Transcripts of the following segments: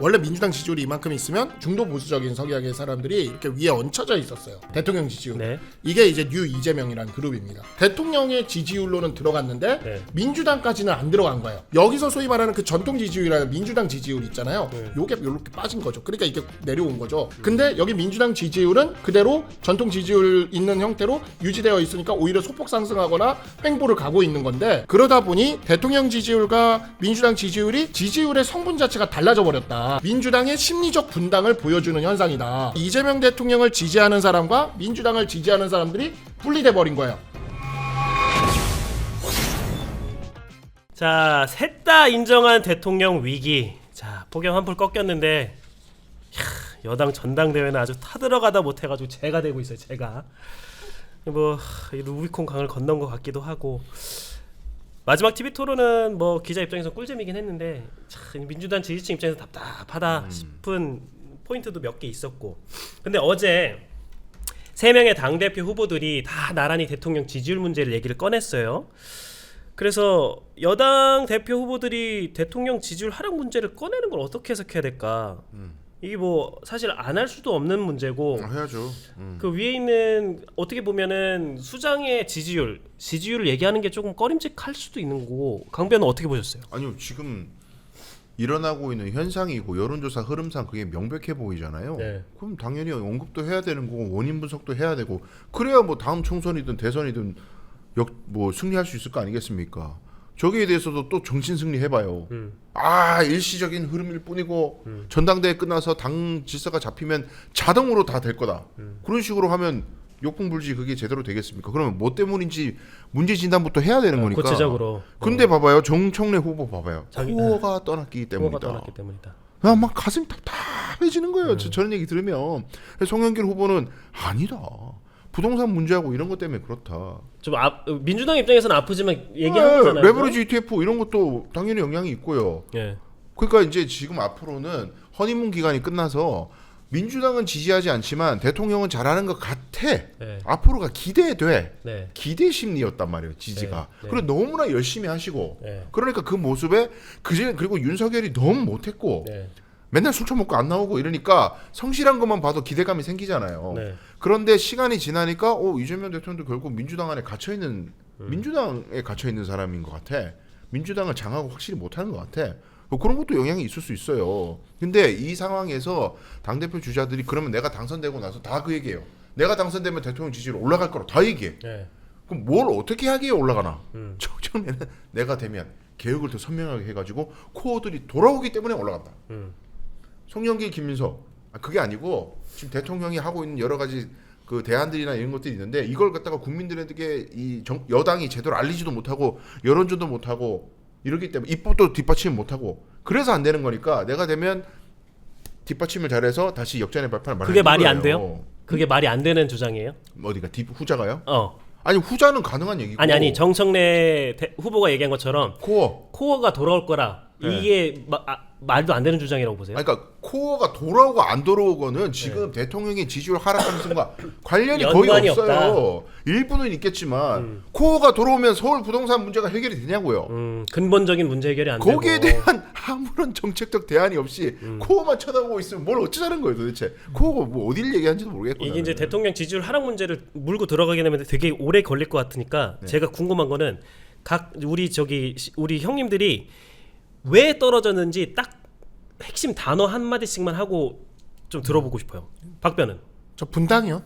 원래 민주당 지지율이 이만큼 있으면 중도 보수적인 성향의 사람들이 이렇게 위에 얹혀져 있었어요. 대통령 지지율. 네. 이게 이제 뉴 이재명이라는 그룹입니다. 대통령의 지지율로는 들어갔는데 네. 민주당까지는 안 들어간 거예요. 여기서 소위 말하는 그 전통 지지율이라는 민주당 지지율 있잖아요. 요게 이렇게 빠진 거죠. 그러니까 이게 내려온 거죠. 근데 여기 민주당 지지율은 그대로 전통 지지율 있는 형태로 유지되어 있으니까 오히려 소폭 상승하거나 횡보를 가고 있는 건데, 그러다 보니 대통령 지지율과 민주당 지지율이 지지율의 성분 자체가 달라져 버렸다. 민주당의 심리적 분당을 보여주는 현상이다. 이재명 대통령을 지지하는 사람과 민주당을 지지하는 사람들이 분리돼 버린 거예요. 자, 셋 다 인정한 대통령 위기. 자, 폭염 한풀 꺾였는데 여당 전당대회는 아주 타들어가다 못해가지고 제가 되고 있어요. 제가 뭐 루비콘 강을 건넌 것 같기도 하고, 마지막 TV 토론은 뭐 기자 입장에서 꿀잼이긴 했는데 참 민주당 지지층 입장에서 답답하다 싶은 포인트도 몇 개 있었고, 근데 어제 3명의 당대표 후보들이 다 나란히 대통령 지지율 문제를 얘기를 꺼냈어요. 그래서 여당 대표 후보들이 대통령 지지율 하락 문제를 꺼내는 걸 어떻게 해석해야 될까? 이게 뭐 사실 안 할 수도 없는 문제고, 해야죠. 그 위에 있는 어떻게 보면은 수장의 지지율을 얘기하는 게 조금 꺼림직할 수도 있는 거고, 강변은 어떻게 보셨어요? 아니요, 지금 일어나고 있는 현상이고 여론조사 흐름상 그게 명백해 보이잖아요. 네. 그럼 당연히 언급도 해야 되는 거고 원인 분석도 해야 되고, 그래야 뭐 다음 총선이든 대선이든 뭐 승리할 수 있을 거 아니겠습니까? 저기에 대해서도 또 정신 승리 해봐요. 일시적인 흐름일 뿐이고 전당대회 끝나서 당 질서가 잡히면 자동으로 다 될 거다. 그런 식으로 하면 욕풍불지 그게 제대로 되겠습니까? 그러면 뭐 때문인지 문제 진단부터 해야 되는 거니까. 구체적으로. 근데 봐봐요, 정청래 후보 봐봐요. 코어가 떠났기 때문이다. 떠났기 때문이다. 막 가슴이 답답해지는 거예요. 저런 얘기 들으면. 송영길 후보는 아니다. 부동산 문제하고 이런 것 때문에 그렇다. 좀 민주당 입장에서는 아프지만 얘기하는 거잖아요. 레버리지 ETF 이런 것도 당연히 영향이 있고요. 예. 그러니까 이제 지금 앞으로는 허니문 기간이 끝나서 민주당은 지지하지 않지만 대통령은 잘하는 것 같아. 네. 앞으로가 기대돼. 네. 기대 심리였단 말이에요, 지지가. 네. 그리고 너무나 열심히 하시고. 네. 그러니까 그 모습에 그리고 윤석열이 너무 못했고. 네. 맨날 술 처먹고 안 나오고 이러니까 성실한 것만 봐도 기대감이 생기잖아요. 네. 그런데 시간이 지나니까 이재명 대통령도 결국 민주당 안에 갇혀있는 민주당에 갇혀있는 사람인 것 같아. 민주당을 장악을 확실히 못하는 것 같아. 그런 것도 영향이 있을 수 있어요. 근데 이 상황에서 당대표 주자들이 그러면 내가 당선되고 나서 다 그 얘기해요. 내가 당선되면 대통령 지지율 올라갈 거라고 다 얘기해. 네. 그럼 뭘 어떻게 하기에 올라가나? 처음에는 내가 되면 개혁을 더 선명하게 해가지고 코어들이 돌아오기 때문에 올라간다. 송영길, 김민석 그게 아니고 지금 대통령이 하고 있는 여러 가지 그 대안들이나 이런 것들이 있는데 이걸 갖다가 국민들에게 여당이 제대로 알리지도 못하고 여론조도 못하고 이러기 때문에 입법도 뒷받침 못하고 그래서 안 되는 거니까 내가 되면 뒷받침을 잘해서 다시 역전의 발판을 마련할 그게 말이 거예요. 안 돼요? 그게 말이 안 되는 주장이에요? 어디가 후자가요? 어. 아니 후자는 가능한 얘기고. 아니 정청래 후보가 얘기한 것처럼 코어가 돌아올 거라. 네. 이게 말도 안 되는 주장이라고 보세요? 그러니까 코어가 돌아오고 안 돌아오고는 지금 대통령의 지지율 하락하는 순간 관련이 거의 없어요. 일부는 있겠지만 코어가 돌아오면 서울 부동산 문제가 해결이 되냐고요. 근본적인 문제 해결이 안 되고 거기에 대한 아무런 정책적 대안이 없이 코어만 쳐다보고 있으면 뭘 어쩌자는 거예요 도대체. 코어가 뭐 어딜 얘기하는지도 모르겠고. 이게 이제 대통령 지지율 하락 문제를 물고 들어가게 되면 되게 오래 걸릴 것 같으니까 제가 궁금한 거는 우리 형님들이 왜 떨어졌는지 딱 핵심 단어 한 마디씩만 하고 좀 들어보고 싶어요. 박변은 저 분당이요.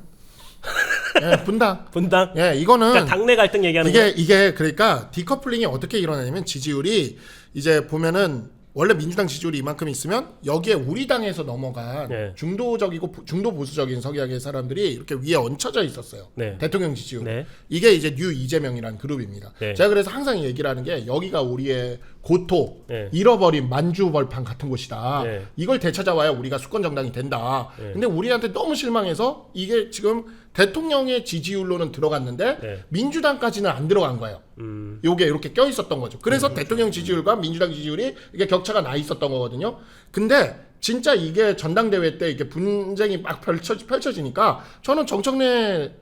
예, 분당. 분당. 예, 이거는 그러니까 당내 갈등 얘기하는 거. 이게 그러니까 디커플링이 어떻게 일어나냐면 지지율이 이제 보면은 원래 민주당 지지율이 이만큼 있으면 여기에 우리 당에서 넘어간 네. 중도적이고 중도 보수적인 성향의 사람들이 이렇게 위에 얹혀져 있었어요. 네. 대통령 지지율. 네. 이게 이제 뉴 이재명이라는 그룹입니다. 네. 제가 그래서 항상 얘기를 하는 게 여기가 우리의 고토, 네. 잃어버린 만주벌판 같은 곳이다. 네. 이걸 되찾아와야 우리가 수권 정당이 된다. 네. 근데 우리한테 너무 실망해서 이게 지금 대통령의 지지율로는 들어갔는데 네. 민주당까지는 안 들어간 거예요. 요게 이렇게 껴 있었던 거죠. 그래서 대통령 지지율과 민주당 지지율이 이게 격차가 나 있었던 거거든요. 근데 진짜 이게 전당대회 때 이게 분쟁이 막 펼쳐지니까 저는 정청래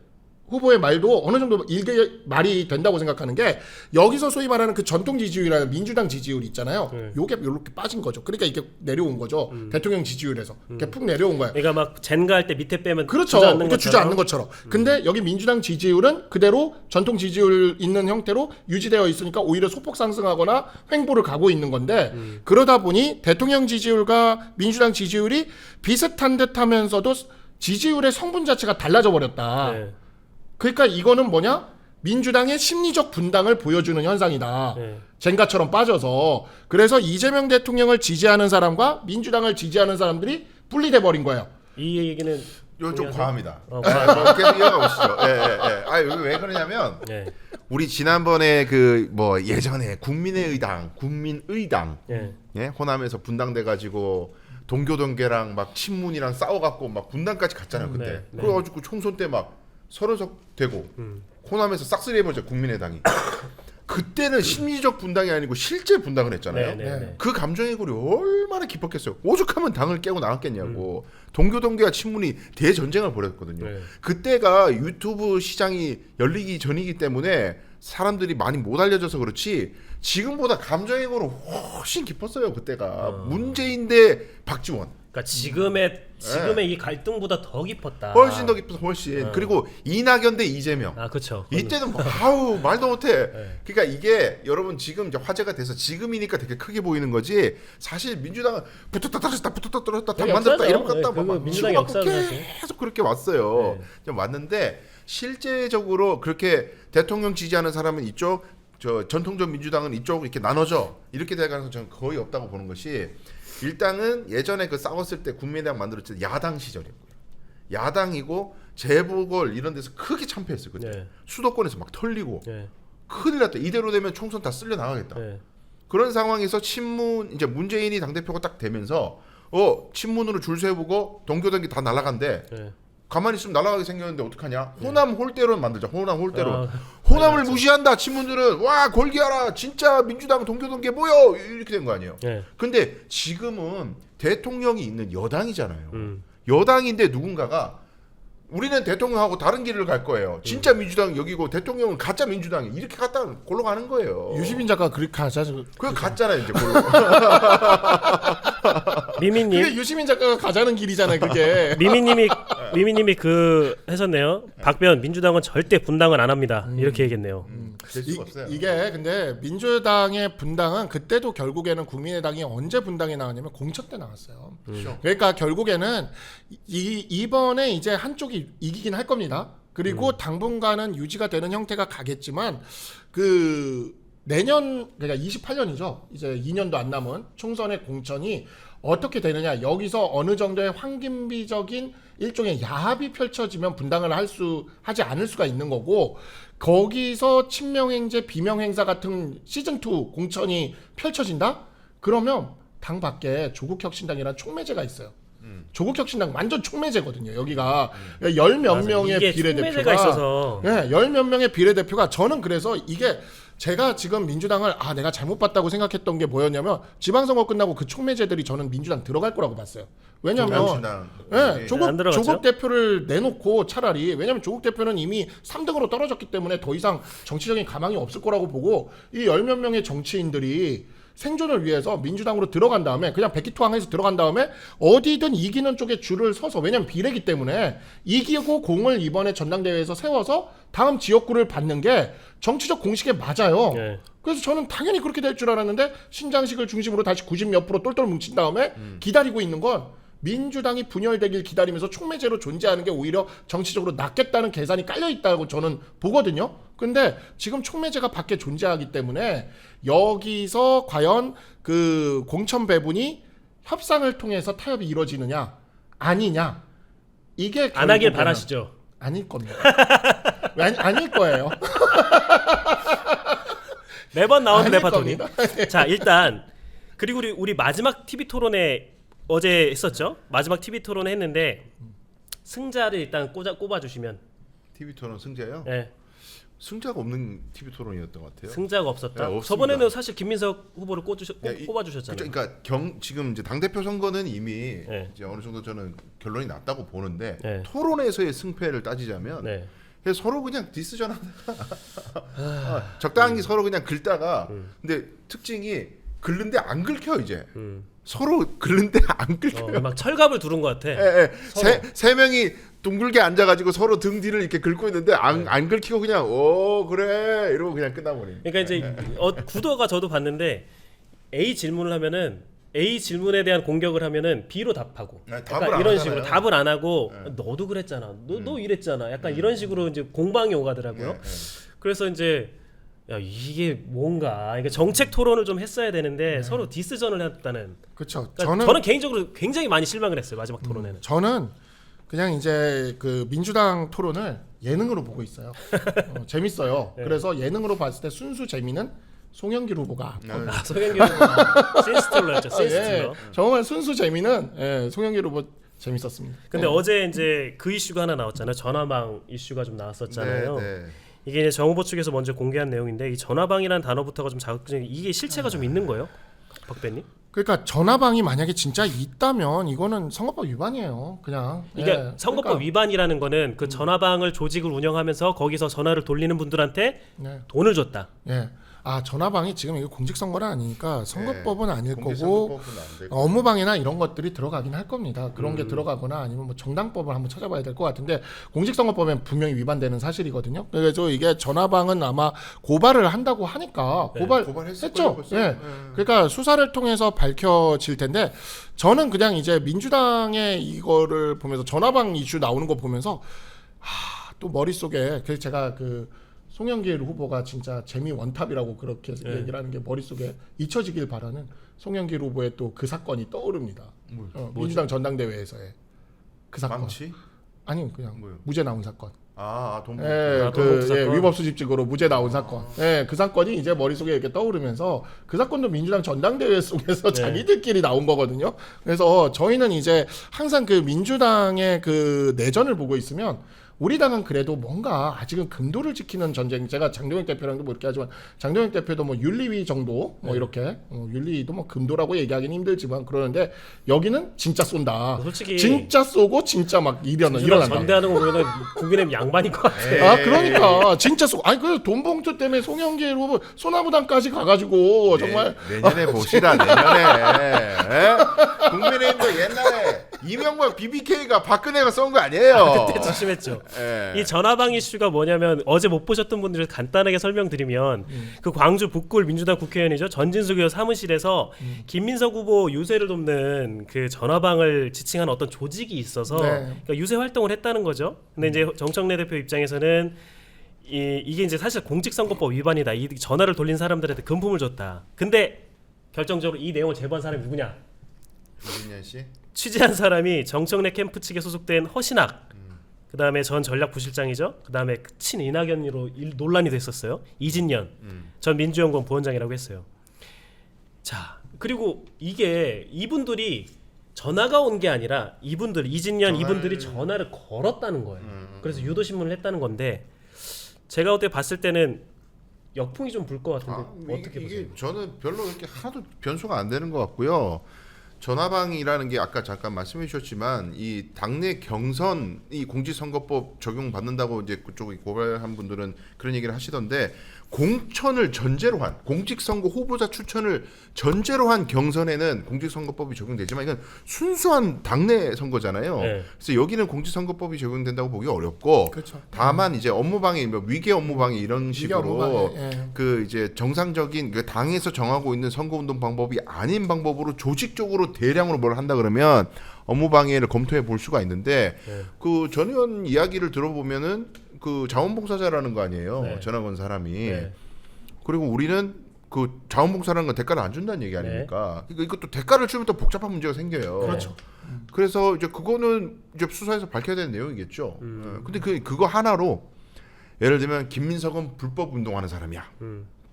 후보의 말도 어느 정도 일개 말이 된다고 생각하는 게 여기서 소위 말하는 그 전통 지지율이라는 민주당 지지율 있잖아요. 요게 이렇게 빠진 거죠. 그러니까 이게 내려온 거죠. 대통령 지지율에서 이렇게 푹 내려온 거예요. 그러니까 막 젠가 할 때 밑에 빼면 그렇죠. 주저앉는 그러니까 주저앉는 것처럼. 근데 여기 민주당 지지율은 그대로 전통 지지율 있는 형태로 유지되어 있으니까 오히려 소폭 상승하거나 횡보를 가고 있는 건데 그러다 보니 대통령 지지율과 민주당 지지율이 비슷한 듯하면서도 지지율의 성분 자체가 달라져 버렸다. 네. 그러니까 이거는 뭐냐? 민주당의 심리적 분당을 보여주는 현상이다. 네. 젠가처럼 빠져서 그래서 이재명 대통령을 지지하는 사람과 민주당을 지지하는 사람들이 분리돼 버린 거예요. 이 얘기는 이건 좀 과합니다. 어, 계속 이어가 보시죠. 아 여기 왜 그러냐면 네. 우리 지난번에 그 뭐 예전에 국민의당 네. 예? 호남에서 분당돼 가지고 동교동계랑 막 친문이랑 싸워갖고 막 분당까지 갔잖아요 그때. 네, 네. 그래가지고 총선 때 막 서로석 되고 호남에서 싹쓸이 해버렸죠 국민의당이. 그때는 심리적 분당이 아니고 실제 분당을 했잖아요. 네, 네, 네. 그 감정의 골이 얼마나 깊었겠어요. 오죽하면 당을 깨고 나갔겠냐고. 동교동계와 친문이 대전쟁을 벌였거든요. 네. 그때가 유튜브 시장이 열리기 전이기 때문에 사람들이 많이 못 알려져서 그렇지 지금보다 감정의 골은 훨씬 깊었어요. 그때가 문재인 대 박지원. 그러니까 지금의 이 갈등보다 더 깊었다. 훨씬 더 깊어서 훨씬. 그리고 이낙연 대 이재명. 아, 그렇죠. 이때는 뭐 아우 말도 못해. 네. 그러니까 이게 여러분 지금 이제 화제가 돼서 지금이니까 되게 크게 보이는 거지. 사실 민주당은 붙었다 떨어졌다 붙었다 떨어졌다 당 그게 만들었다 역사죠. 이런 거 갖다 네, 그거 막 민주당 치고받고 역사는 계속 그렇게 왔어요. 네. 좀 왔는데 실제적으로 그렇게 대통령 지지하는 사람은 이쪽, 저 전통적 민주당은 이쪽 이렇게 나눠져 이렇게 될 가능성 저는 거의 없다고 보는 것이. 일단은 예전에 그 싸웠을 때 국민의당 만들었을 때 야당 시절이었고요. 야당이고 재보궐 이런 데서 크게 참패했어요. 그때 네. 수도권에서 막 털리고 네. 큰일 났다. 이대로 되면 총선 다 쓸려 나가겠다. 네. 그런 상황에서 친문 이제 문재인이 당 대표가 딱 되면서 친문으로 줄 세우고 동교동계 다 날아간대. 네. 가만히 있으면 날아가게 생겼는데 어떡하냐? 호남 홀대론 만들자. 호남 홀대론. 아, 호남을 무시한다. 친문들은 와 골기하라. 진짜 민주당 동교동계 모여 이렇게 된 거 아니에요? 네. 근데 지금은 대통령이 있는 여당이잖아요. 여당인데 누군가가 우리는 대통령하고 다른 길을 갈 거예요. 진짜 민주당 여기고 대통령은 가짜 민주당이 이렇게 갔다 골로 가는 거예요. 유시민 작가 그렇게 하자죠. 그거 갔잖아요 이제 골로. 미미님, 그게 유시민 작가가 가자는 길이잖아요. 그게. 미미님이 그 했었네요. 박변 민주당은 절대 분당은 안 합니다. 이렇게 얘기했네요. 될 수가 없어요. 이게 근데 민주당의 분당은 그때도 결국에는 국민의당이 언제 분당에 나왔냐면 공천 때 나왔어요. 그렇죠. 그러니까 결국에는 이번에 이제 한쪽이 이기긴 할 겁니다. 그리고 당분간은 유지가 되는 형태가 가겠지만 그 내년 그러니까 28년이죠. 이제 2년도 안 남은 총선의 공천이 어떻게 되느냐. 여기서 어느 정도의 황금비적인 일종의 야합이 펼쳐지면 분당을 하지 않을 수가 있는 거고 거기서 친명행제 비명행사 같은 시즌2 공천이 펼쳐진다? 그러면 당 밖에 조국혁신당이라는 촉매제가 있어요. 조국혁신당 완전 촉매제거든요. 여기가 열 몇 명의 이게 비례대표가 촉매제가 있어서 열 몇 명의 비례대표가 저는 그래서 이게 제가 지금 민주당을 내가 잘못 봤다고 생각했던 게 뭐였냐면 지방선거 끝나고 그 촉매제들이 저는 민주당 들어갈 거라고 봤어요. 왜냐면 안 들어갔죠? 조국 대표를 내놓고 차라리 왜냐면 조국 대표는 이미 3등으로 떨어졌기 때문에 더 이상 정치적인 가망이 없을 거라고 보고 이 열 몇 명의 정치인들이 생존을 위해서 민주당으로 들어간 다음에 그냥 백기투항해서 들어간 다음에 어디든 이기는 쪽에 줄을 서서 왜냐면 비례기 때문에 이기고 공을 이번에 전당대회에서 세워서 다음 지역구를 받는 게 정치적 공식에 맞아요. 네. 그래서 저는 당연히 그렇게 될 줄 알았는데 신장식을 중심으로 다시 90몇 프로 똘똘 뭉친 다음에 기다리고 있는 건 민주당이 분열되길 기다리면서 촉매제로 존재하는 게 오히려 정치적으로 낫겠다는 계산이 깔려있다고 저는 보거든요. 근데 지금 촉매제가 밖에 존재하기 때문에 여기서 과연 그 공천 배분이 협상을 통해서 타협이 이루어지느냐 아니냐 이게 안 하길 결국에는 바라시죠. 아닐 겁니다. 아닐 거예요. 매번 나오는 아닐 레파토리. 겁니다. 자, 일단 그리고 우리 마지막 TV 토론회 어제 했었죠. 마지막 TV 토론 했는데 승자를 일단 꼽아 주시면. TV 토론 승자요? 네. 승자가 없는 TV 토론이었던 것 같아요. 승자가 없었다. 네, 없습니다. 저번에는 사실 김민석 후보를 네, 꼽아 주셨잖아요. 그러니까 지금 이제 당 대표 선거는 이미 네. 이제 어느 정도 저는 결론이 났다고 보는데 네. 토론에서의 승패를 따지자면 네. 그래서 서로 그냥 디스 전하다가 적당히 서로 그냥 긁다가 근데 특징이 긁는데 안 긁혀 이제 서로 긁는데 안 긁혀요. 막 철갑을 두른 것 같아. 예. 서로. 세 명이 둥글게 앉아가지고 서로 등 뒤를 이렇게 긁고 있는데 안 긁히고 그냥 그래 이러고 그냥 끝나버리네. 그러니까 이제 구도가 저도 봤는데 A 질문을 하면은 A 질문에 대한 공격을 하면은 B로 답하고 네, 약간 답을 안 이런 하잖아요. 식으로 답을 안 하고 너도 그랬잖아. 너 이랬잖아. 약간 이런 식으로 이제 공방이 오가더라고요. 그래서 이제 야 이게 뭔가 그러니까 정책 토론을 좀 했어야 되는데 서로 디스전을 했다는. 그렇죠. 그러니까 저는 개인적으로 굉장히 많이 실망을 했어요. 마지막 토론에는. 저는 그냥 이제 그 민주당 토론을 예능으로 보고 있어요. 재밌어요. 그래서 예능으로 봤을 때 순수 재미는 송영길 후보가 송영길 후보 신스틸러였죠. 신스틸러. 정말 순수 재미는 송영길 후보 재밌었습니다. 근데 어제 이제 그 이슈가 하나 나왔잖아요. 전화방 이슈가 좀 나왔었잖아요. 네. 이게 이제 정후보 측에서 먼저 공개한 내용인데 이 전화방이라는 단어부터가 좀 자극적인 이게 실체가 좀 있는 거예요, 박배님? 그러니까 전화방이 만약에 진짜 있다면 이거는 선거법 위반이에요. 그냥 이게 선거법 그러니까, 위반이라는 거는 그 전화방을 조직을 운영하면서 거기서 전화를 돌리는 분들한테 네. 돈을 줬다. 예. 아 전화방이 지금 이거 공직선거는 아니니까 선거법은 아닐 거고 공직선거법은 안 되고. 업무방해나 이런 것들이 들어가긴 할 겁니다. 그런 게 들어가거나 아니면 뭐 정당법을 한번 찾아봐야 될 것 같은데 공직선거법엔 분명히 위반되는 사실이거든요. 그래서 이게 전화방은 아마 고발을 한다고 하니까 고발했을 거예요, 고발했죠. 벌써. 예. 그러니까 수사를 통해서 밝혀질 텐데 저는 그냥 이제 민주당의 이거를 보면서 전화방 이슈 나오는 거 보면서 또 머릿속에 그래서 제가 그 송영길 후보가 진짜 재미 원탑이라고 그렇게 얘기를 하는 게 머릿속에 잊혀지길 바라는 송영길 후보의 또 그 사건이 떠오릅니다. 민주당 전당대회에서의 그 사건. 망치? 아니 그냥 뭐요? 무죄 나온 사건. 돈봉투. 돈봉투 사건. 위법 수집직으로 무죄 나온 사건. 그 사건이 이제 머릿속에 이렇게 떠오르면서 그 사건도 민주당 전당대회 속에서 자기들끼리 나온 거거든요. 그래서 저희는 이제 항상 그 민주당의 그 내전을 보고 있으면 우리 당은 그래도 뭔가 아직은 금도를 지키는 전쟁. 제가 장동혁 대표랑도 뭐 이렇게 하지만 장동혁 대표도 뭐 윤리위 정도 뭐 이렇게 윤리위도 뭐 금도라고 얘기하기는 힘들지만 그러는데 여기는 진짜 쏜다. 솔직히 진짜 쏘고 진짜 막 일어난다. 전대하는 거 보면은 국민의힘 양반인 것 같아. 그러니까 진짜 쏘고 아니 그 돈봉투 때문에 송영길 후보 소나무당까지 가가지고 정말 내년에 보시라 내년에. 국민의힘도 옛날에 이명박 BBK가 박근혜가 쏜 거 아니에요. 그때 조심했죠. 예. 이 전화방 이슈가 뭐냐면 어제 못 보셨던 분들을 간단하게 설명드리면 그 광주 북구을 민주당 국회의원이죠 전진숙 의원 사무실에서 김민석 후보 유세를 돕는 그 전화방을 지칭한 어떤 조직이 있어서 그러니까 유세 활동을 했다는 거죠. 근데 이제 정청래 대표 입장에서는 이게 이제 사실 공직선거법 위반이다. 이 전화를 돌린 사람들한테 금품을 줬다. 근데 결정적으로 이 내용을 제보한 사람이 누구냐? 이진현 씨. 취재한 사람이 정청래 캠프 측에 소속된 허신학, 그 다음에 전 전략부실장이죠. 그 다음에 친이낙연으로 논란이 됐었어요. 이진년 전 민주연구원 부원장이라고 했어요. 자, 그리고 이게 이분들이 전화가 온 게 아니라 이진년 이분들이 전화를 걸었다는 거예요. 그래서 유도 신문을 했다는 건데 제가 그때 봤을 때는 역풍이 좀 불 것 같은데 어떻게 보세요? 이게 저는 별로 그렇게 하나도 변수가 안 되는 것 같고요. 전화방이라는 게 아까 잠깐 말씀해 주셨지만 이 당내 경선 이 공직선거법 적용받는다고 이제 그쪽에 고발한 분들은 그런 얘기를 하시던데 공천을 전제로 한 공직선거 후보자 추천을 전제로 한 경선에는 공직선거법이 적용되지만 이건 순수한 당내 선거잖아요. 네. 그래서 여기는 공직선거법이 적용된다고 보기 어렵고 그렇죠. 다만 이제 업무방해, 뭐 위계 업무방해 이런 식으로 업무방해, 그 이제 정상적인 그 당에서 정하고 있는 선거운동 방법이 아닌 방법으로 조직적으로 대량으로 뭘 한다 그러면 업무방해를 검토해 볼 수가 있는데 그 전 의원 이야기를 들어보면은 그 자원봉사자라는 거 아니에요. 전화 건 사람이. 그리고 우리는 그 자원봉사라는 건 대가를 안 준다는 얘기 아닙니까? 그러니까 이것도 대가를 주면 또 복잡한 문제가 생겨요. 그렇죠. 그래서 이제 그거는 이제 수사에서 밝혀야 되는 내용이겠죠. 근데 그거 하나로 예를 들면 김민석은 불법 운동하는 사람이야.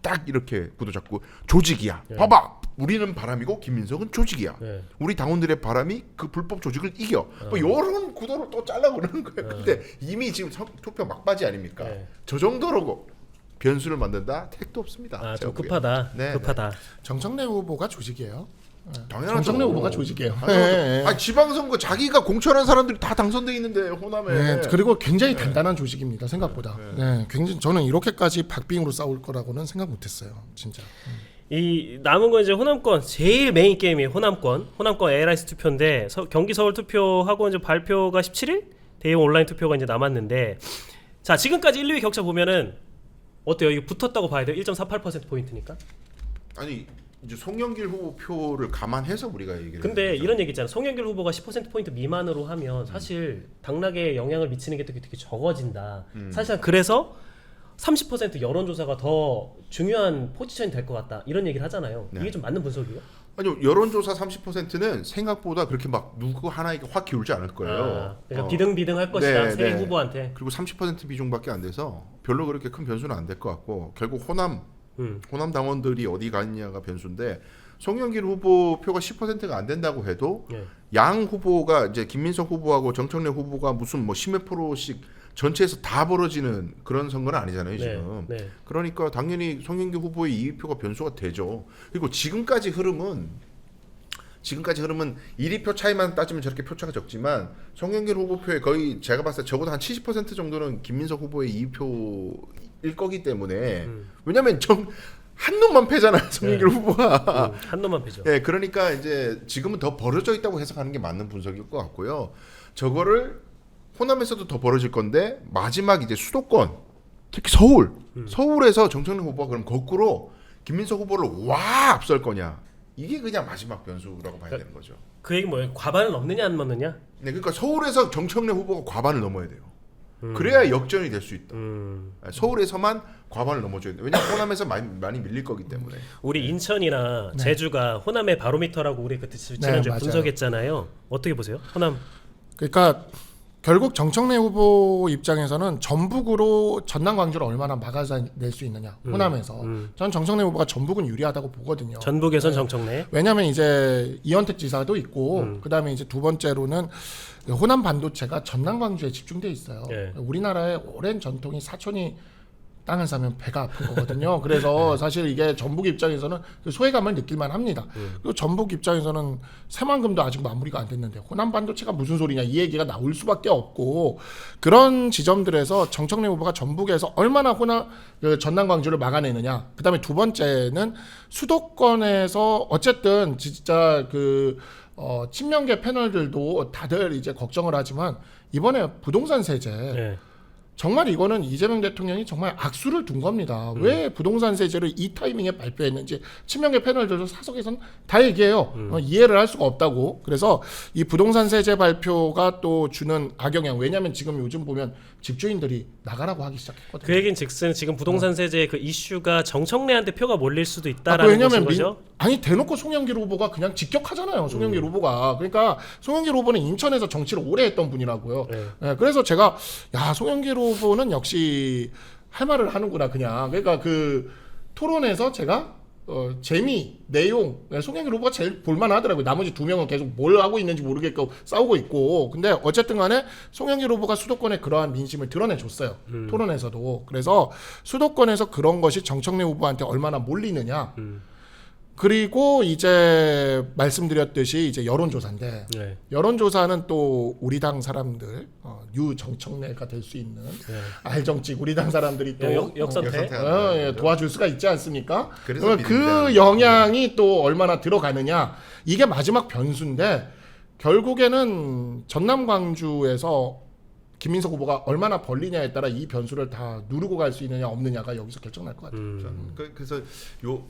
딱 이렇게 구도 잡고 조직이야. 봐봐. 우리는 바람이고 김민석은 조직이야. 우리 당원들의 바람이 그 불법 조직을 이겨. 뭐 이런 구도로 또 잘라 그러는 거예요. 근데 이미 지금 투표 막바지 아닙니까? 저 정도로 변수를 만든다? 택도 없습니다. 좀 제가 보기엔. 급하다. 네, 급하다. 정청래 후보가 조직이에요. 당연하죠. 정청래 후보가 조직이에요. 아니, 지방선거 자기가 공천한 사람들이 다 당선돼 있는데 호남에. 네, 그리고 굉장히 단단한 조직입니다. 생각보다. 네, 굉장히 저는 이렇게까지 박빙으로 싸울 거라고는 생각 못했어요. 진짜. 이 남은 건 이제 호남권 제일 메인 게임이에요. 호남권 ARS 투표인데 경기 서울 투표하고 이제 발표가 17일 대형 온라인 투표가 이제 남았는데 자 지금까지 1, 2위 격차 보면은 어때요? 이거 붙었다고 봐야 돼요? 1.48% 포인트니까. 아니 이제 송영길 후보 표를 감안해서 우리가 얘기를. 근데 해야 되죠. 이런 얘기 있잖아. 송영길 후보가 10% 포인트 미만으로 하면 사실 당락에 영향을 미치는 게 되게 적어진다. 사실 그래서 30% 여론조사가 더 중요한 포지션이 될 것 같다. 이런 얘기를 하잖아요. 네. 이게 좀 맞는 분석이에요? 아니요, 여론조사 30%는 생각보다 그렇게 막 누구 하나에게 확 기울지 않을 거예요. 그러니까 비등비등할 것이다. 네, 세 네. 후보한테. 그리고 30% 비중밖에 안 돼서 별로 그렇게 큰 변수는 안 될 것 같고 결국 호남 당원들이 어디 가느냐가 변수인데 송영길 후보 표가 10%가 안 된다고 해도 예. 양 후보가 이제 김민석 후보하고 정청래 후보가 무슨 뭐 10몇 프로씩 전체에서 다 벌어지는 그런 선거는 아니잖아요 지금. 네. 그러니까 당연히 송영길 후보의 2위표가 변수가 되죠. 그리고 지금까지 흐름은 1위표 차이만 따지면 저렇게 표차가 적지만 송영길 후보표에 거의 제가 봤을 때 적어도 한 70% 정도는 김민석 후보의 2위표일 거기 때문에 왜냐면 한 놈만 패잖아요 송영길 후보가. 한 놈만 패죠. 네, 그러니까 이제 지금은 더 벌어져 있다고 해석하는 게 맞는 분석일 것 같고요. 저거를 호남에서도 더 벌어질 건데 마지막 이제 수도권 특히 서울에서 정청래 후보가 그럼 거꾸로 김민석 후보를 와 앞설 거냐 이게 그냥 마지막 변수라고 봐야 되는 거죠. 그 얘기 뭐예요? 과반을 넘느냐 안 넘느냐? 네, 그러니까 서울에서 정청래 후보가 과반을 넘어야 돼요. 그래야 역전이 될 수 있다. 서울에서만 과반을 넘어줘야 돼. 왜냐면 호남에서 많이 밀릴 거기 때문에. 우리 인천이나 제주가 호남의 바로미터라고 우리 그때 지난주에 맞아요. 분석했잖아요. 어떻게 보세요? 호남. 그러니까 결국 정청래 후보 입장에서는 전북으로 전남 광주를 얼마나 막아낼 수 있느냐 호남에서 전 정청래 후보가 전북은 유리하다고 보거든요. 전북에선 정청래. 왜냐하면 이제 이현택 지사도 있고 그다음에 이제 두 번째로는 호남 반도체가 전남 광주에 집중돼 있어요. 예. 우리나라의 오랜 전통이 사촌이 땅을 사면 배가 아픈 거거든요. 그래서 사실 이게 전북 입장에서는 그 소외감을 느낄만 합니다. 그리고 전북 입장에서는 새만금도 아직 마무리가 안 됐는데 호남 반도체가 무슨 소리냐 이 얘기가 나올 수밖에 없고 그런 지점들에서 정청래 후보가 전북에서 얼마나 그 전남 광주를 막아내느냐. 그다음에 두 번째는 수도권에서 어쨌든 진짜 친명계 패널들도 다들 이제 걱정을 하지만 이번에 부동산 세제 네. 정말 이거는 이재명 대통령이 정말 악수를 둔 겁니다. 왜 부동산 세제를 이 타이밍에 발표했는지 친명계 패널들도 사석에서는 다 얘기해요. 이해를 할 수가 없다고. 그래서 이 부동산 세제 발표가 또 주는 악영향. 왜냐하면 지금 요즘 보면 집주인들이 나가라고 하기 시작했거든요. 그 얘기는 즉슨 지금 부동산 세제 그 이슈가 정청래한테 표가 몰릴 수도 있다라는 것인 거죠. 아니 대놓고 송영길 후보가 그냥 직격하잖아요. 송영길 후보가. 그러니까 송영길 후보는 인천에서 정치를 오래 했던 분이라고요. 네, 그래서 제가 송영길 후보는 역시 할 말을 하는구나 그냥. 그러니까 그 토론에서 제가 재미, 내용 송영길 후보가 제일 볼만하더라고요. 나머지 두 명은 계속 뭘 하고 있는지 모르겠고 싸우고 있고. 근데 어쨌든 간에 송영길 후보가 수도권에 그러한 민심을 드러내줬어요. 토론에서도. 그래서 수도권에서 그런 것이 정청래 후보한테 얼마나 몰리느냐. 그리고 이제 말씀드렸듯이 이제 여론조사인데 네. 여론조사는 또 우리 당 사람들 유정청래가 될 수 있는 알정직 우리 당 사람들이 또 역선택 도와줄 수가 있지 않습니까? 그래서 그 영향이 또 얼마나 들어가느냐 이게 마지막 변수인데 결국에는 전남 광주에서 김민석 후보가 얼마나 벌리냐에 따라 이 변수를 다 누르고 갈 수 있느냐 없느냐가 여기서 결정날 것 같아요. 그래서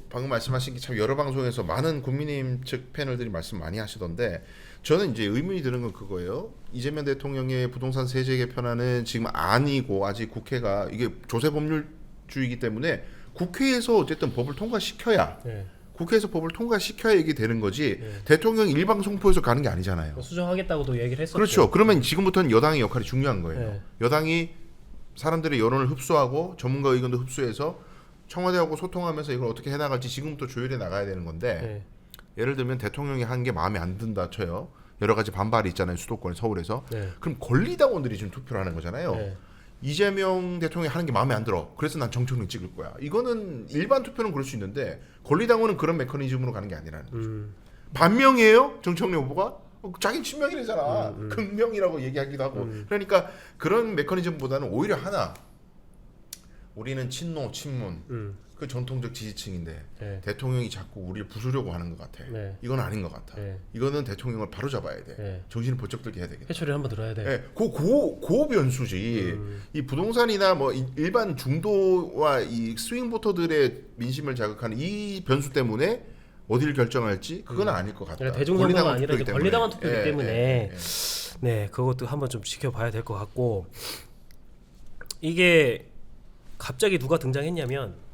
방금 말씀하신 게 참 여러 방송에서 많은 국민의힘 측 패널들이 말씀 많이 하시던데 저는 이제 의문이 드는 건 그거예요. 이재명 대통령의 부동산 세제 개편안은 지금 아니고 아직 국회가 이게 조세 법률주의이기 때문에 국회에서 어쨌든 법을 통과시켜야 국회에서 법을 통과시켜야 이게 되는 거지 대통령이 일방 송포해서 가는 게 아니잖아요. 수정하겠다고도 얘기를 했었죠. 그렇죠. 그러면 지금부터는 여당의 역할이 중요한 거예요. 여당이 사람들의 여론을 흡수하고 전문가 의견도 흡수해서 청와대하고 소통하면서 이걸 어떻게 해나갈지 지금부터 조율해 나가야 되는 건데 예를 들면 대통령이 한 게 마음에 안 든다 쳐요. 여러 가지 반발이 있잖아요. 수도권 서울에서. 그럼 권리당원들이 지금 투표를 하는 거잖아요. 이재명 대통령이 하는 게 마음에 안 들어. 그래서 난 정청래 찍을 거야. 이거는 일반 투표는 그럴 수 있는데 권리당원은 그런 메커니즘으로 가는 게 아니라는 거죠. 반명이에요? 정청래 후보가? 자기 친명이래잖아. 극명이라고 얘기하기도 하고. 그러니까 그런 메커니즘보다는 오히려 하나. 우리는 친노, 친문. 그 전통적 지지층인데 네. 대통령이 자꾸 우리를 부수려고 하는 것 같아. 네. 이건 아닌 것 같아. 네. 이거는 대통령을 바로 잡아야 돼. 네. 정신을 번쩍 들게 해야 되겠다. 회초리를 한번 들어야 돼. 예, 고 변수지. 이 부동산이나 뭐 일반 중도와 이 스윙 보터들의 민심을 자극하는 이 변수 때문에 어디를 결정할지 그건 아닐 것 같다. 그러니까 대중선거가 아니라 이제 투표이기 권리당원 때문에. 투표이기 예, 때문에 예, 예. 네, 그것도 한번 좀 지켜봐야 될 것 같고 이게 갑자기 누가 등장했냐면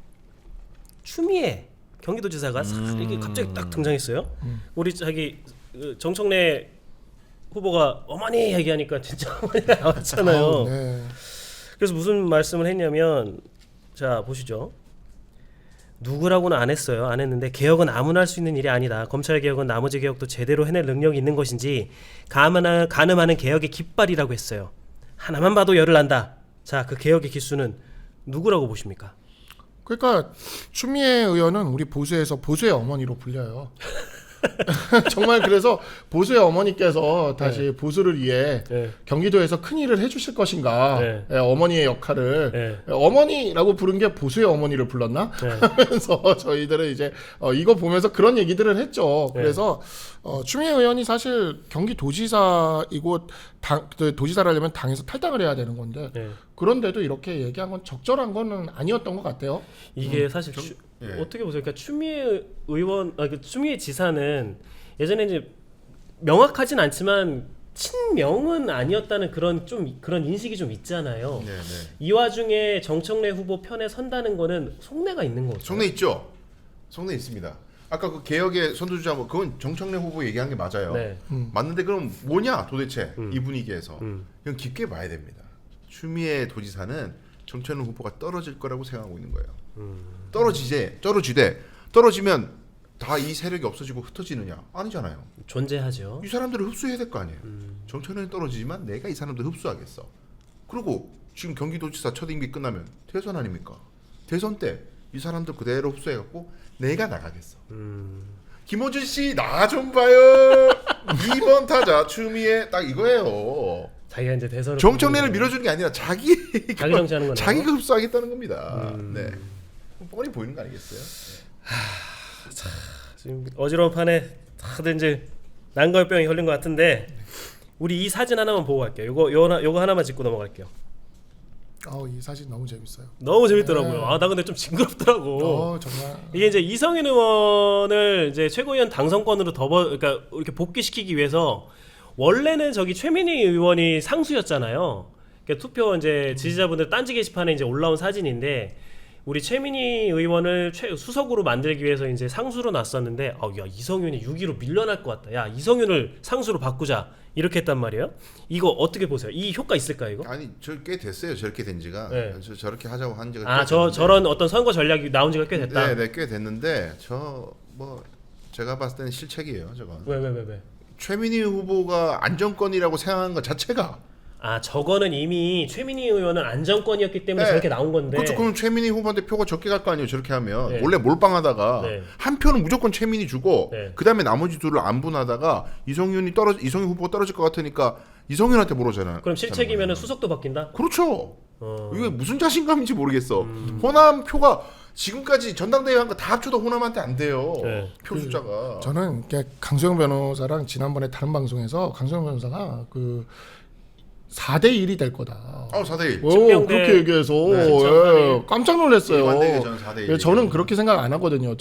추미애 경기도지사가 이게 갑자기 딱 등장했어요. 우리 자기 정청래 후보가 어머니 얘기하니까 진짜 어머니가 나왔잖아요. 네. 그래서 무슨 말씀을 했냐면 자 보시죠. 누구라고는 안 했어요. 안 했는데 개혁은 아무나 할 수 있는 일이 아니다. 검찰 개혁은 나머지 개혁도 제대로 해낼 능력이 있는 것인지 가늠하는 개혁의 깃발이라고 했어요. 하나만 봐도 열을 난다. 자, 그 개혁의 기수는 누구라고 보십니까? 그러니까 추미애 의원은 우리 보수에서 보수의 어머니로 불려요. 정말 그래서 보수의 어머니께서 다시 보수를 위해 네. 경기도에서 큰 일을 해주실 것인가. 네. 예, 어머니의 역할을 네. 어머니라고 부른 게 보수의 어머니를 불렀나? 네. 하면서 저희들은 이제 이거 보면서 그런 얘기들을 했죠. 네. 그래서 추미애 의원이 사실 경기도지사이고 도지사를 하려면 당에서 탈당을 해야 되는 건데 네. 그런데도 이렇게 얘기한 건 적절한 거는 아니었던 것 같아요. 이게 사실 예. 어떻게 보세요? 그러니까 추미애 의원, 추미애 지사는 예전에 이제 명확하진 않지만 친명은 아니었다는 그런 인식이 좀 있잖아요. 네, 네. 이 와중에 정청래 후보 편에 선다는 거는 속내가 있는 거죠. 속내 있죠. 속내 있습니다. 아까 그 개혁의 선두주자 뭐 그건 정청래 후보 얘기한 게 맞아요. 네. 맞는데 그럼 뭐냐 도대체 이 분위기에서 이건 깊게 봐야 됩니다. 추미애 도지사는 정청래 후보가 떨어질 거라고 생각하고 있는 거예요. 떨어지면 다 이 세력이 없어지고 흩어지느냐? 아니잖아요. 존재하죠. 이 사람들을 흡수해야 될 거 아니에요. 정청래는 떨어지지만 내가 이 사람들 흡수하겠어. 그리고 지금 경기도지사 첫 임기 끝나면 대선 아닙니까? 대선 때 이 사람들 그대로 흡수해갖고 내가 나가겠어. 김호준 씨 나 좀 봐요. 2번 타자 추미애 딱 이거예요. 자기가 이제 대선을 정청래를 밀어주는 게 아니라 자기 정치하는 거네요. 자기가 흡수하겠다는 겁니다. 네. 뻔히 보이는 거 아니겠어요? 지금 어지러운 판에 다들 이제 난걸병이 걸린 것 같은데 우리 이 사진 하나만 보고 갈게요. 요거 하나만 짚고 넘어갈게요. 이 사진 너무 재밌어요. 너무 재밌더라고요. 네. 나 근데 좀 징그럽더라고. 정말. 이게 이제 이성윤 의원을 이제 최고위원 당선권으로 그러니까 이렇게 복귀시키기 위해서 원래는 저기 최민희 의원이 상수였잖아요. 그러니까 투표 이제 지지자분들 딴지 게시판에 이제 올라온 사진인데 우리 최민희 의원을 수석으로 만들기 위해서 이제 상수로 놨었는데 야 이성윤이 6위로 밀려날 것 같다. 야 이성윤을 상수로 바꾸자. 이렇게 했단 말이에요. 이거 어떻게 보세요? 이 효과 있을까요, 이거? 아니 저 꽤 됐어요. 저렇게 된 지가. 네. 저렇게 하자고 한 지가 꽤 저런 어떤 선거 전략이 나온 지가 꽤 됐다. 네, 꽤 됐는데 제가 봤을 때는 실책이에요, 저건. 왜? 최민희 후보가 안정권이라고 생각하는 것 자체가. 저거는 이미 최민희 의원은 안정권이었기 때문에 네. 저렇게 나온 건데. 그렇죠. 그럼 최민희 후보한테 표가 적게 갈 거 아니에요. 저렇게 하면 네. 원래 몰빵하다가 네. 한 표는 무조건 최민희 주고 네. 그다음에 나머지 둘을 안분하다가 이성윤 후보가 떨어질 것 같으니까 이성윤한테 물어잖아요. 그럼 실책이면은 수석도 바뀐다? 그렇죠. 이게 무슨 자신감인지 모르겠어. 호남 표가 지금까지 전당대회 한 거 다 합쳐도 호남한테 안 돼요. 네. 표 숫자가. 저는 강수영 변호사랑 지난번에 다른 방송에서 강수영 변호사가 4대 1이 될 거다. 4대1. 그렇게 얘기해서 깜짝 놀랐어요. 일관되게 저는 4대1. 저는 그렇게 생각 안 하거든요.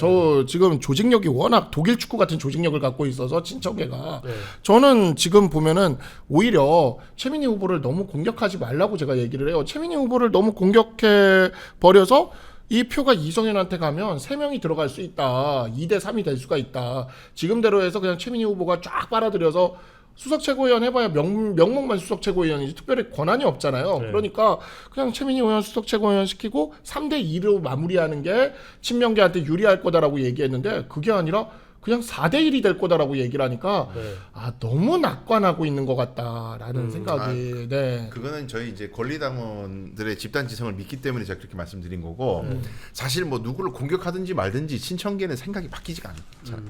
지금 조직력이 워낙 독일 축구 같은 조직력을 갖고 있어서 친척애가 저는 지금 보면은 오히려 최민희 후보를 너무 공격하지 말라고 제가 얘기를 해요. 최민희 후보를 너무 공격해 버려서 이 표가 이성윤한테 가면 3명이 들어갈 수 있다. 2대 3이 될 수가 있다. 지금대로 해서 그냥 최민희 후보가 쫙 빨아들여서 수석 최고위원 해봐야 명목만 수석 최고위원이지 특별히 권한이 없잖아요. 네. 그러니까 그냥 최민희 의원 수석 최고위원 시키고 3대 2로 마무리하는 게 친명계한테 유리할 거다라고 얘기했는데 그게 아니라 그냥 4대 1이 될 거다라고 얘기를 하니까 네. 아 너무 낙관하고 있는 것 같다라는 생각이 네. 그거는 저희 이제 권리당원들의 집단 지성을 믿기 때문에 제가 그렇게 말씀드린 거고 사실 뭐 누구를 공격하든지 말든지 친청계는 생각이 바뀌지가 않아요.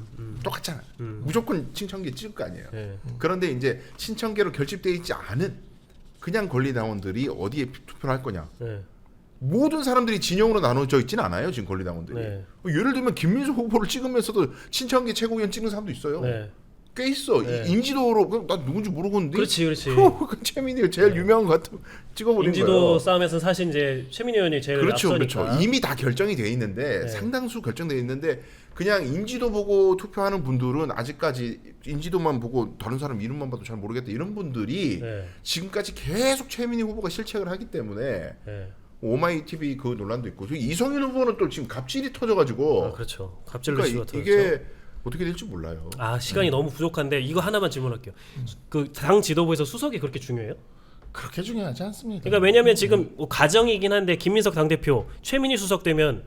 똑같잖아요. 무조건 친청계 찍을 거 아니에요. 네. 그런데 이제 친청계로 결집되어 있지 않은 그냥 권리당원들이 어디에 투표를 할 거냐? 네. 모든 사람들이 진영으로 나눠져 있지는 않아요. 지금 권리당원들이. 네. 예를 들면 김민수 후보를 찍으면서도 친청계 최고위원 찍는 사람도 있어요. 네. 꽤 있어. 네. 인지도로 나 누군지 모르겠는데. 그렇지, 그렇지. 그 최민희가 제일 유명한 것 같으면 찍어버린 인지도 거예요. 싸움에서 사실 이제 최민희 의원이 제일 그렇죠, 앞서니까. 그렇죠. 이미 다 결정이 돼 있는데 네. 상당수 결정돼 있는데 그냥 인지도 보고 투표하는 분들은 아직까지 인지도만 보고 다른 사람 이름만 봐도 잘 모르겠다 이런 분들이 네. 지금까지 계속 최민희 후보가 실책을 하기 때문에 네. 오마이 TV 그 논란도 있고 이성윤 후보는 또 지금 갑질이 터져가지고 아, 그렇죠. 갑질로 그러니까 이슈가 터졌죠. 이게 어떻게 될지 몰라요. 아 시간이 너무 부족한데 이거 하나만 질문할게요. 그 당 지도부에서 수석이 그렇게 중요해요? 그렇게 중요하지 않습니다. 그러니까 왜냐면 지금 뭐 가정이긴 한데 김민석 당대표 최민희 수석 되면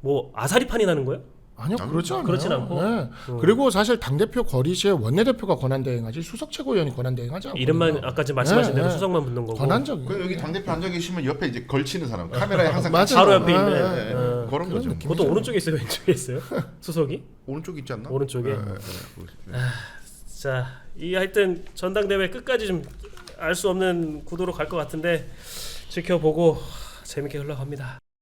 뭐 아사리판이 나는 거예요? 아니요, 그렇지 않아요. 그렇진 않고. 네. 그리고 사실 당대표 거리시에 원내대표가 권한대행하지 수석 최고위원이 권한대행하지 않거든요. 이름만 아까 지금 말씀하신 네, 대로 네. 수석만 붙는 거고. 권한적인. 그 여기 당 대표 앉아 계시면 옆에 이제 걸치는 사람 카메라에 항상 맞아요. 바로 옆에 있는. 네, 네, 어. 그런 거죠. 느낌. 보통 오른쪽에 있어요, 왼쪽에 있어요? 수석이? 오른쪽에 있지 않나? 오른쪽에. 네. 자, 이 하여튼 전당대회 끝까지 좀 알 수 없는 구도로 갈 것 같은데 지켜보고 재밌게 흘러갑니다.